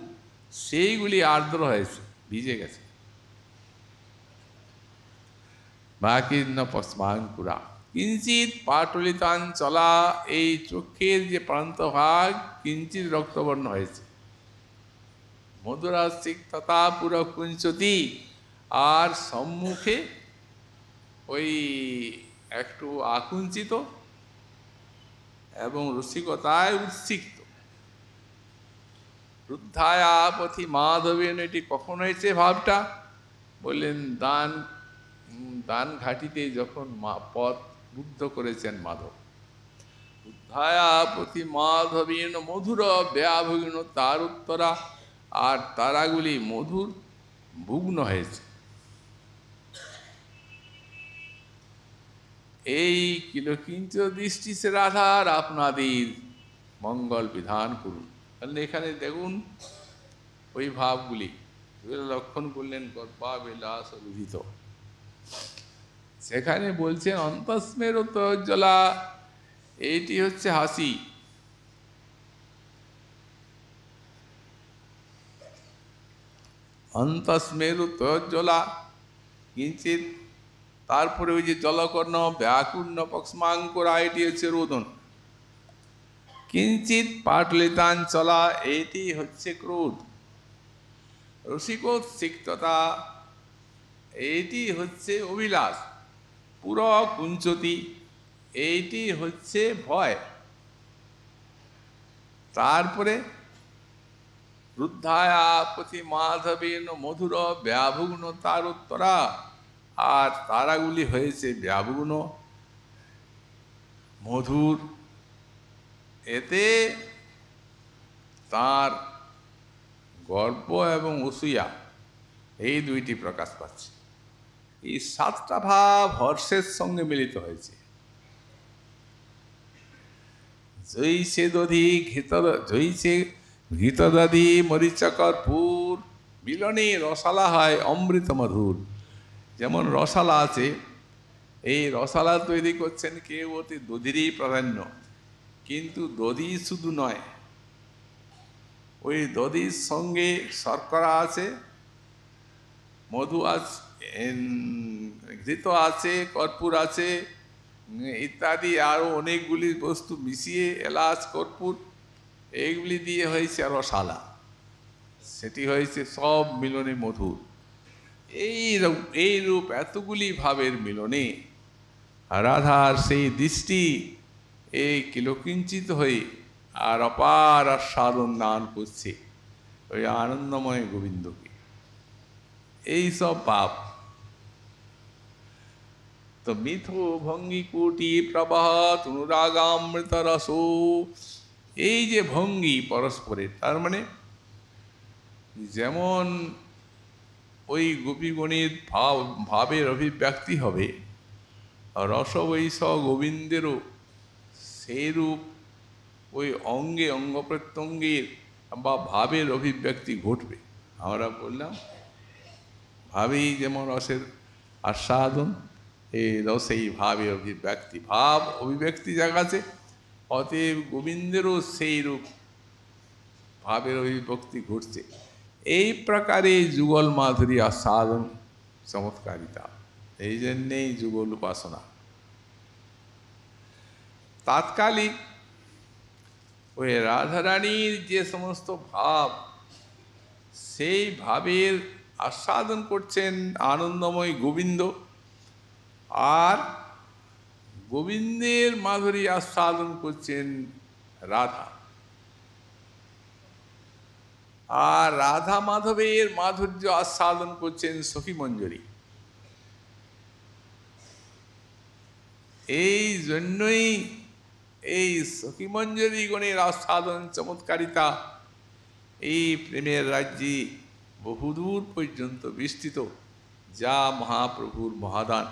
সেইগুলি আর্দ্র হয়েছে, ভিজে গেছে। ব্যাকীর্ণ পক্ষ্মাঙ্কুরা কিঞ্চিৎ পাটলিতাঞ্চলা, এই চোখের যে প্রান্তভাগ কিঞ্চিৎ রক্তবর্ণ হয়েছে। মধুরা সিক্ততা পুরো কুঞ্চতি, আর সম্মুখে ওই একটু আকুঞ্চিত এবং রসিকতায় উৎসিক্ত। রুদ্ধায়া পথি মাধবেন, এটি কখন হয়েছে ভাবটা? বললেন দান ঘাটিতে যখন পথ রুদ্ধ করেছেন মাধব। রুদ্ধায়া পথি মাধবেন মধুর ব্যাভুগ্ন তারুত্তরা, আর তারাগুলি মধুর ভুগ্ন হয়েছে। এই কিলকিঞ্চ দৃষ্টি সে রাধার আপনাদের মঙ্গল বিধান করুন। তাহলে এখানে দেখুন ওই ভাবগুলি লক্ষণ করলেন গর্বাবিলাস রুধিত। সেখানে বলছেন অন্তস্মের উত্তজ্জ্বলা, এইটি হচ্ছে হাসি। অন্তস্মের উত্তজ্জ্বলা কিঞ্চিত, তারপরে ওই যে জলকর্ণ ব্যাকুর্ণ পক্ষ্মাঙ্কুরা, এটি হচ্ছে রোদন। কিঞ্চিত পাটলিতাঞ্চলা, এইটি হচ্ছে ক্রোধ। রসিকোৎসিক্ততা, এইটি হচ্ছে অভিলাষ। পুর কুঞ্চতি, এইটি হচ্ছে ভয়। তারপরে রুদ্ধায়া পথি মাধবেন মধুর ব্যাভুগ্ন তার উত্তরা, আর তারাগুলি হয়েছে ব্যাভুগ্ন মধুর। এতে তার গর্ব এবং অসূয়া এই দুইটি প্রকাশ পাচ্ছে। এই সাতটা ভাব হর্ষের সঙ্গে মিলিত হয়েছে। জৈসে দধি জৈসে ঘৃতদধি মরিচকর্পূর, মিলনে রসালা হয় অমৃত মধুর। যেমন রসালা আছে, এই রসালা তৈরি করছেন কেউ অতি দধিরই প্রাধান্য, কিন্তু দধি শুধু নয়, ওই দধির সঙ্গে শর্করা আছে, মধু আছে, ঘৃত আছে, কর্পূর আছে, ইত্যাদি আরও অনেকগুলি বস্তু মিশিয়ে, এলাচ কর্পূর এইগুলি দিয়ে হয়েছে রসালা। সেটি হয়েছে সব মিলনে মধুর। এই রূপ এতগুলি ভাবের মিলনে রাধার সেই দৃষ্টি এই কিলকিঞ্চিত হয়ে আর অপার আস্বাদন দান করছে ওই আনন্দময় গোবিন্দকে। এই সব পাপ তো মিথু ভঙ্গি কোটি প্রবাহ অনুরাগামৃত রস, এই যে ভঙ্গি পরস্পরের, তার মানে যেমন ওই গোপীগণের ভাবের অভিব্যক্তি হবে, রসবৈষ গোবিন্দেরও সেইরূপ ওই অঙ্গে অঙ্গ প্রত্যঙ্গের বা ভাবের অভিব্যক্তি ঘটবে। আমরা বললাম ভাবেই যেমন রসের আস্বাদন, এই রসেই ভাবের অভিব্যক্তি, ভাব অভিব্যক্তি জাগাছে, অতএব গোবিন্দেরও সেই রূপ ভাবের অভিব্যক্তি ঘটছে। এই প্রকারে যুগল মাধুরী আস্বাদন চমৎকারিতা, এই জন্যেই যুগল উপাসনা। তাৎকালিক ওই রাধারানীর যে সমস্ত ভাব, সেই ভাবের আস্বাদন করছেন আনন্দময় গোবিন্দ, আর গোবিন্দের মাধুরী আস্বাদন করছেন রাধা, আর রাধা মাধবের মাধুর্য আস্বাদন করছেন সখী মঞ্জরী। এই জন্যই এই সখী মঞ্জরী গণের আস্বাদন চমৎকারিতা এই প্রেমের রাজ্যে বহুদূর পর্যন্ত বিস্তৃত, যা মহাপ্রভুর মহাদান,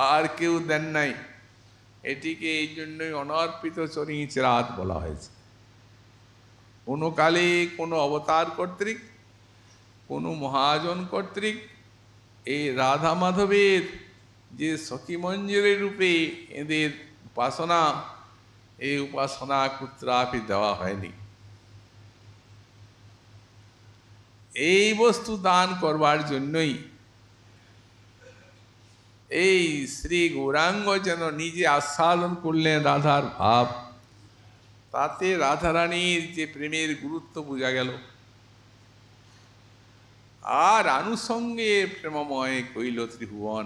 আর কেউ দেন নাই। এটিকে এই জন্যই অনর্পিত চরিচ রাত বলা হয়েছে। কোনো কালে কোনো অবতার কর্তৃক, কোনো মহাজন কর্তৃক এই রাধা মাধবের যে সখী মঞ্জরী রূপে এদের উপাসনা, এই উপাসনা কুত্রাপি দেওয়া হয়নি। এই বস্তু দান করবার জন্যই এই শ্রী গৌরাঙ্গ যেন নিজে আস্বাদন করলেন রাধার ভাব, তাতে রাধারানীর যে প্রেমের গুরুত্ব বোঝা গেল। আর আনুষঙ্গে প্রেমময় কৈল ত্রিভুবন,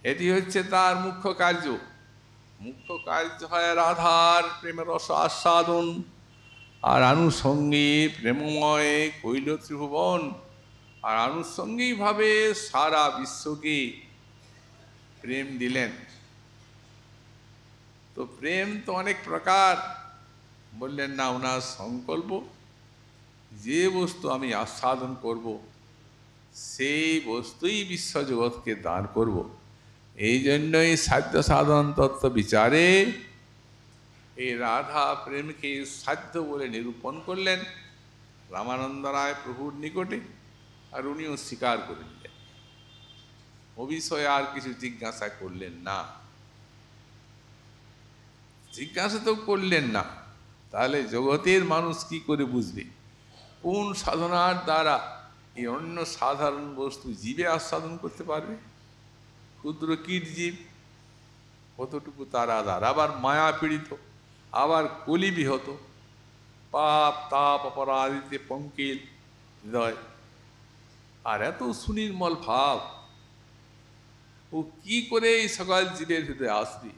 এটি হচ্ছে তার মুখ্য কার্য। মুখ্য কার্য হয় রাধার প্রেমের রস আস্বাদন, আর আনুষঙ্গে প্রেমময় কৈল ত্রিভুবন, আর আনুষঙ্গিকভাবে সারা বিশ্বকে প্রেম দিলেন। তো প্রেম তো অনেক প্রকার, বললেন না ওনার সংকল্প, যে বস্তু আমি আস্বাদন করব সেই বস্তুই বিশ্বজগৎকে দান করব। এই জন্যই সাধ্য সাধন তত্ত্ব বিচারে এই রাধা প্রেমকে সাধ্য বলে নিরূপণ করলেন রামানন্দ রায় প্রভুর নিকটে, আর উনিও স্বীকার করে নিলেন। ও বিষয়ে আর কিছু জিজ্ঞাসা করলেন না। জিজ্ঞাসা তো করলেন না, তাহলে জগতের মানুষ কি করে বুঝবে কোন সাধনার দ্বারা এই অন্য সাধারণ বস্তু জীবে আস্বাদন করতে পারবে? ক্ষুদ্র কীট জীব, কতটুকু তার আধার, আবার মায়া পীড়িত, আবার কলিবিহত, পাপ তাপ অপরাধীতে পঙ্কিল হৃদয়, আর এত সুনির্মল ভাব, ও কি করে এই সকল জীবের হৃদয়ে আসবে?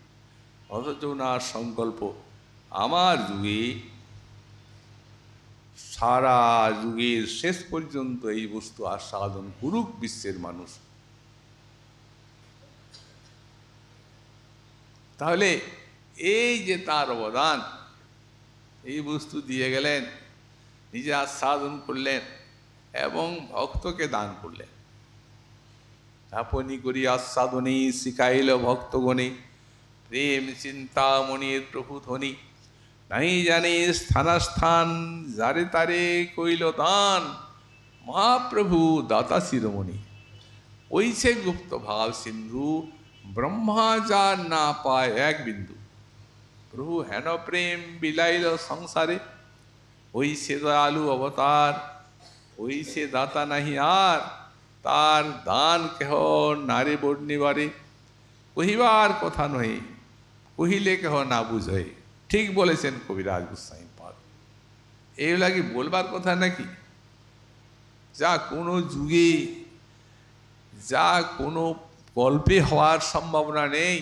অথচ ওনার সংকল্প আমার যুগে, সারা যুগের শেষ পর্যন্ত এই বস্তু আস্বাদন করুক বিশ্বের মানুষ। তাহলে এই যে তার অবদান, এই বস্তু দিয়ে গেলেন, নিজে আস্বাদন করলেন এবং ভক্তকে দান করলেন। আপনি করি আস্বাদনী শিখাইল ভক্তগণে, প্রেম চিন্তামণির প্রভু ধ্বনি, নাই জানে স্থানাস্থান যারে তারে কইল দান, মহাপ্রভু দাতা শিরোমণি। ওইছে গুপ্ত ভাব সিন্ধু, ব্রহ্মা যার না পায় এক বিন্দু, প্রভু হেন প্রেম বিলাইল সংসারে, ওই সে দয়ালু অবতার, ওই সে দাতা নাহি আর, তার দান কেহ নারে বর্ণিবারে, কহিবার কথা নহে, কহিলে কেহ না বুঝে। ঠিক বলেছেন কবিরাজ গোস্বামী পাদ। এগুলা কি বলবার কথা নাকি? যা কোনো যুগে, যা কোনো গল্পে হওয়ার সম্ভাবনা নেই।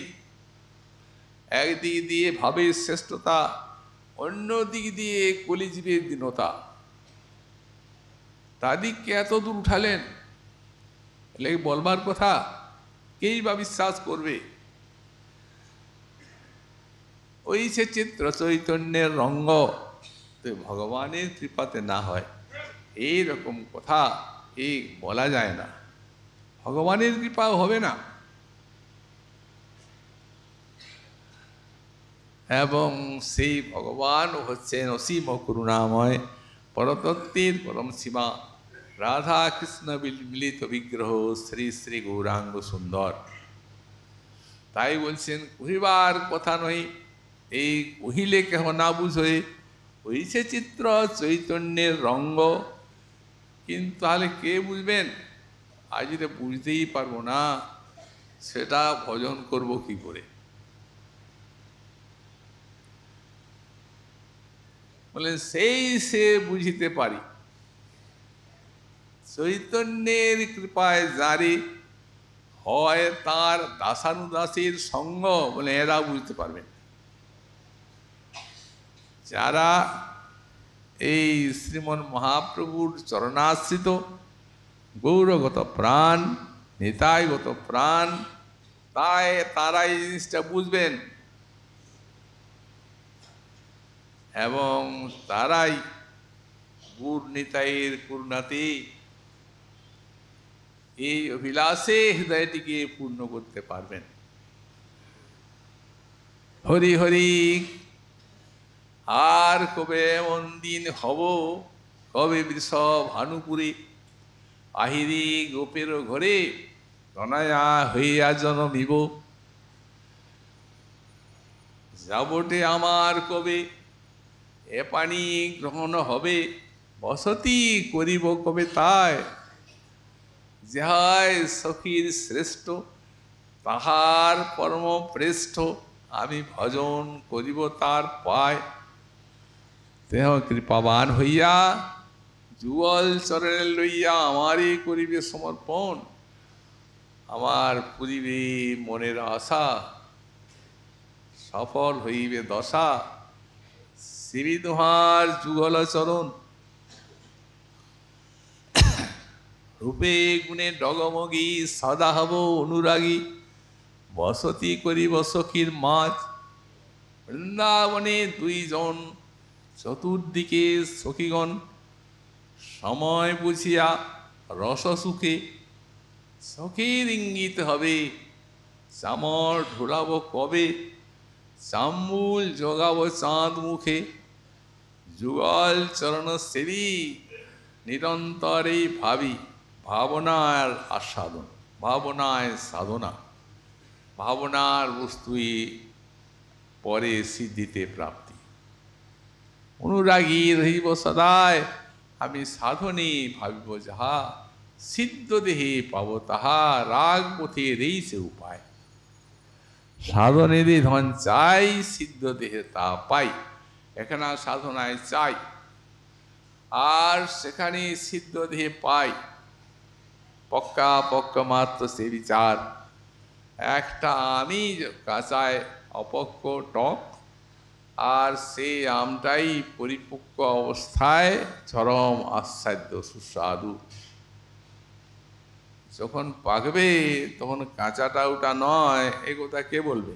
একদিক দিয়ে ভাবের শ্রেষ্ঠতা, অন্য দিক দিয়ে কলিজীবের দীনতা, তাদিককে এত দূর উঠালেন, এলে বলবার কথা কেই বা বিশ্বাস করবে? ওই সে চিত্র চৈতন্যের রঙ্গ, তো ভগবানের কৃপাতে না হয় এই রকম কথা এই বলা যায় না। ভগবানের কৃপাও হবে না। এবং সেই ভগবান হচ্ছেন অসীম করুণাময়, পরতত্ত্বের পরম সীমা, রাধা কৃষ্ণ মিলিত বিগ্রহ, শ্রী শ্রী গৌরাঙ্গ সুন্দর। তাই বলছেন কহিবার কথা নয়, এই কহিলে কেহ না বুঝে, হইছে চিত্র চৈতন্যের রঙ্গ। কিন্তু তাহলে কে বুঝবেন? আজ যদি বুঝতেই পারবো না, সেটা ভজন করব কি করে? বলেন সেই সে বুঝিতে পারি, চৈতন্যের কৃপায় যারে হয় তার দাসানুদাসীর সঙ্গ, বলে এরা বুঝতে পারবেন। যারা এই শ্রীমন মহাপ্রভুর চরণাশ্রিত, গৌরগত প্রাণ, নিতাইগত প্রাণ, তাই তারা এই জিনিসটা বুঝবেন এবং তারাই গুর নিতাইয়ের পূর্ণাতে এই অভিলাষে হৃদয়টিকে পূর্ণ করতে পারবেন। হরি হরি আর কবে এমন দিন হব, কবে বৃষ ভানুপুরে, আহিরি গোপের ঘরে, তনয়া হইয়া জনমিব, যাবটে আমার কবে এ পানি গ্রহণ হবে, বসতি করিব কবে তাই, যাহাই সখীর শ্রেষ্ঠ, তাহার পরম প্রেষ্ঠ, আমি ভজন করিব তার পায়, দেহ কৃপাবান হইয়া যুগল চরণে লইয়া আমারই করিবে সমর্পণ, আমার পুরিবে মনের আশা, সফল হইবে দশা, শ্রী তোমার যুগল চরণ, রূপে গুণে ডগমগী, সদা হব অনুরাগী, বসতি করিব সখীর মাঝ, বৃন্দাবনে দুইজন, চতুর্দিকে সখীগণ, সময় বুঝিয়া রস সুখে, সখীর ইঙ্গিত হবে, চামর ঢোলাবো কবে, চাম্বুল জগাবো চাঁদ মুখে, যুগল চরণ সেবী নিরন্তরেই ভাবি, ভাবনার আস্বাদন, ভাবনায় সাধনা, ভাবনার বস্তুই পরে সিদ্ধিতে প্রাপ্তি। অনুরাগী রহিব সদায়, আমি সাধনে ভাবিব যাহা, সিদ্ধ দেহে পাব তাহা, রাগ পথে রইছে উপায়। সাধনেরই ধন চাই, সিদ্ধ দেহে তা পাই। এখানে সাধনায় চাই আর সেখানে সিদ্ধ দেহে পাই। পক্কা পক্কা মাত্র সে বিচার, একটা আমি কাঁচায় অপক্ক টক, আর সেই আমটাই পরিপক্ক অবস্থায় চরম আস্বাদ্য সুস্বাদু। যখন পাকবে তখন কাঁচাটা ওটা নয়, এ কথা কে বলবে?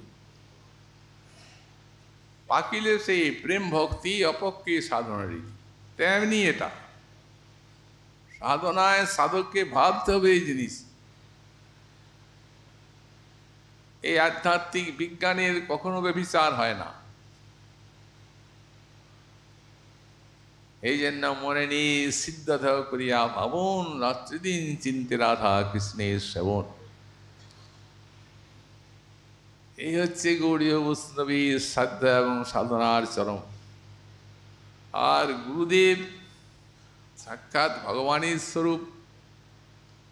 পাকিলে সেই প্রেম ভক্তি অপক্কে সাধনার রীতি। তেমনি এটা সাধনায় সাধককে ভাবতে হবে এই জিনিস। এই আধ্যাত্মিক বিজ্ঞানের কখনো ব্যভিচার হয় না। এই জন্য মনে নিয়ে সিদ্ধ করিয়া ভাবন, রাত্রিদিন চিন্তে রাধা কৃষ্ণের সেবন। এই হচ্ছে গৌড়ীয় বৈষ্ণবীর সাধ্য এবং সাধনার চরম। আর গুরুদেব সাক্ষাৎ ভগবানের স্বরূপ,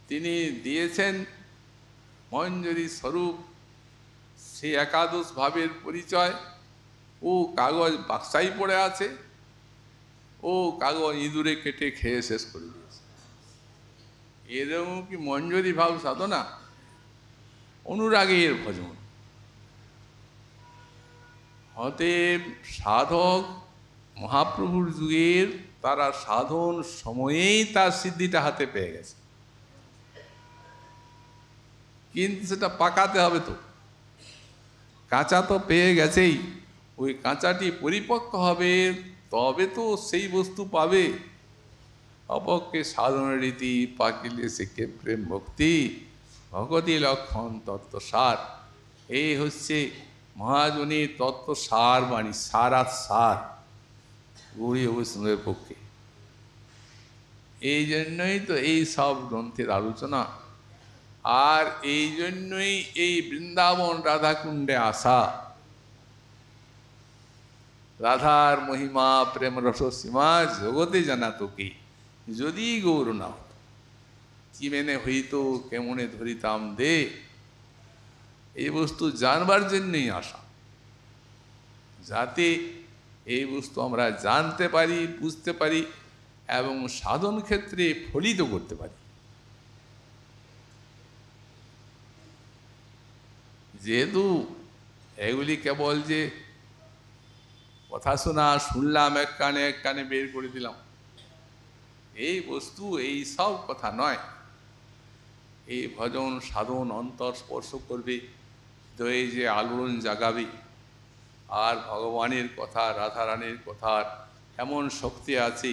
তিনি দিয়েছেন মঞ্জরি স্বরূপ। সে একাদশ ভাবের পরিচয় ও কাগজ বাক্সাই পড়ে আছে, ও কাগজ ইঁদুরে কেটে খেয়ে শেষ করে দিয়েছে। এরকম কি মঞ্জরি ভাব সাধনা? অনুরাগের ভজন। অতএব সাধক মহাপ্রভুর যুগের তারা সাধন সময়েই তার সিদ্ধিটা হাতে পেয়ে গেছে, কিন্তু সেটা পাকাতে হবে তো। কাঁচা তো পেয়ে গেছেই, ওই কাঁচাটি পরিপক্ক হবে তবে তো সেই বস্তু পাবে। অপক্ষে সাধনের রীতি, পাকিলে শিখে প্রেম ভক্তি, ভগতি লক্ষণ তত্ত্বসার। এই হচ্ছে মহাজনীর তত্ত্বসার বাণী, সারাত সার গৌড়ীয় বৈষ্ণবের পক্ষে। এই জন্যই তো এই সব গ্রন্থের আলোচনা, আর এই জন্যই এই বৃন্দাবন রাধাকুণ্ডে আসা। রাধার মহিমা প্রেম রস সীমা জগতে জানা তোকে, যদি গৌর না হতো চিমেনে হইত কেমনে ধরিতাম দে। এই বস্তু জানবার জন্যই আসা, যাতে এই বস্তু আমরা জানতে পারি, বুঝতে পারি এবং সাধন ক্ষেত্রে ফলিত করতে পারি। যেহেতু এগুলি কেবল যে কথা শোনা, শুনলাম এক কানে বের করে দিলাম, এই বস্তু এই সব কথা নয়। এই ভজন সাধন অন্তর স্পর্শ করবে, হৃদয়ে যে আলোড়ন জাগাবে। আর ভগবানের কথা, রাধারানীর কথার এমন শক্তি আছে,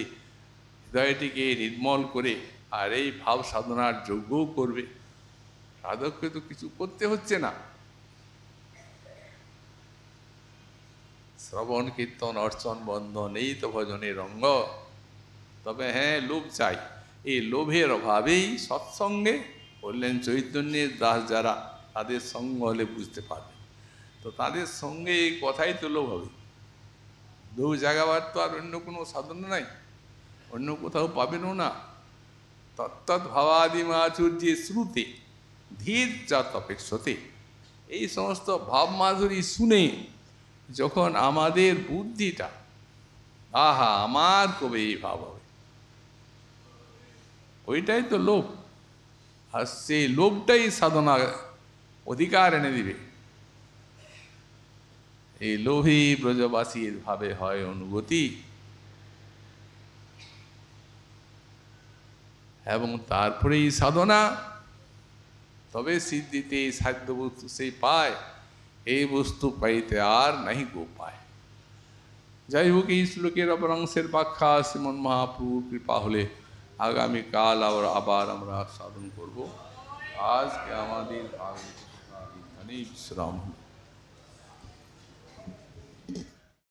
হৃদয়টিকে নির্মল করে আর এই ভাব সাধনার যোগ্যও করবে। সাধককে তো কিছু করতে হচ্ছে না। শ্রবণ কীর্তন অর্চন বন্ধন, এই তো ভজনের অঙ্গ। তবে হ্যাঁ, লোভ চাই। এই লোভের অভাবেই সৎসঙ্গে বললেন চৈতন্যের দাস যারা, তাদের সঙ্গ হলে বুঝতে পারবে। তো তাদের সঙ্গে এই কথাই তো লোভ হবে। লোভ জাগাবার তো আর অন্য কোনো সাধন নাই, অন্য কোথাও পাবেনও না। তত্তৎ ভাবাদি মাধুর্যে শ্রুতে ধীর যত অপেক্ষতে। এই সমস্ত ভাব মাধুরী শুনে যখন আমাদের বুদ্ধিটা, আহা আমার কবে এই ভাব হবে, ওইটাই তো লোভ। আর সেই লোভটাই সাধনা অধিকার এনে দিবে। এই লোভী ব্রজবাসীর ভাবে হয় অনুগতি, এবং তারপরেই সাধনা। তবে সিদ্ধিতে সাধ্য বস্তু সেই পায়, এই বস্তু পাইতে আর নাহি গো পায়। যাই হোক, এই শ্লোকের অপরাংশের ব্যাখ্যা শ্রীমন মহাপ্রভুর কৃপা হলে আগামীকাল আবার আমরা সাধন করব। আজকে আমাদের এই বিশ্রাম হল।